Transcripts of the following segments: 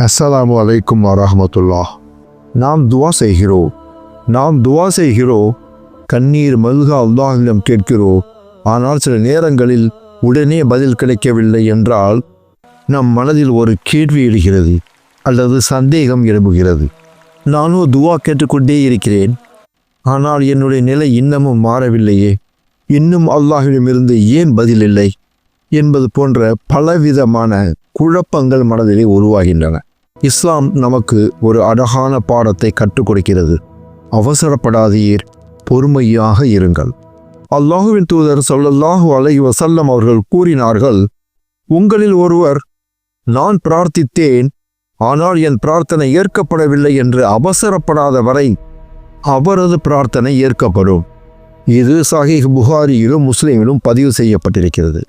அஸ்ஸலாமு அலைக்கும் வரஹ்மத்துல்லாஹ். நாம் துவா செய்கிறோம், கண்ணீர் மல்க அல்லாஹ்விடம் கேட்கிறோம். ஆனால் சில நேரங்களில் உடனே பதில் கிடைக்கவில்லை என்றால் நம் மனதில் ஒரு கேள்வி எழுகிறது அல்லது சந்தேகம் எழும்புகிறது. நானும் துவா கேட்டுக்கொண்டே இருக்கிறேன், ஆனால் என்னுடைய நிலை இன்னமும் மாறவில்லையே, இன்னும் அல்லாஹ்விடமிருந்து ஏன் பதில் இல்லை என்பது போன்ற பலவிதமான குழப்பங்கள் மனதிலே உருவாகின்றன. இஸ்லாம் நமக்கு ஒரு அழகான பாடத்தை கற்றுக் கொடுக்கிறது. அவசரப்படாதீர், பொறுமையாக இருங்கள். அல்லாஹுவின் தூதர் ஸல்லல்லாஹு அலைஹி வஸல்லம் அவர்கள் கூறினார்கள், உங்களில் ஒருவர் நான் பிரார்த்தித்தேன் ஆனால் என் பிரார்த்தனை ஏற்கப்படவில்லை என்று அவசரப்படாத வரை அவரது பிரார்த்தனை ஏற்கப்படும். இது சஹீஹ் புகாரியிலும் முஸ்லிமிலும் பதிவு செய்யப்பட்டிருக்கிறது.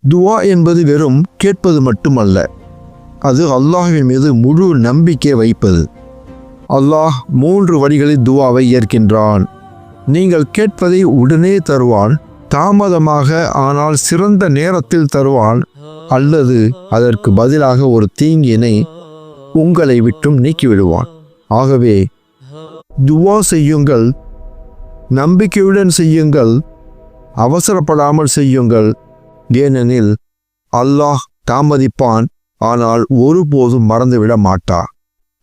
துவா என்பது வெறும் கேட்பது மட்டுமல்ல, அது அல்லாஹ்வின் மீது முழு நம்பிக்கை வைப்பது. அல்லாஹ் 3 வழிகளில் துவாவை ஏற்கின்றான். நீங்கள் கேட்பதை உடனே தருவான், தாமதமாக ஆனால் சிறந்த நேரத்தில் தருவான், அல்லது அதற்கு பதிலாக ஒரு தீங்கினை உங்களை விட்டும் நீக்கிவிடுவான். ஆகவே துவா செய்யுங்கள், நம்பிக்கையுடன் செய்யுங்கள், அவசரப்படாமல் செய்யுங்கள். ஏனெனில் அல்லாஹ் தாமதிப்பான், ஆனால் ஒருபோதும் மறந்துவிட மாட்டார்.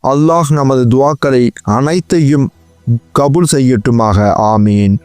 அல்லாஹ் நமது துவாக்களை அனைத்தையும் கபூல் செய்யட்டுமாக. ஆமீன்.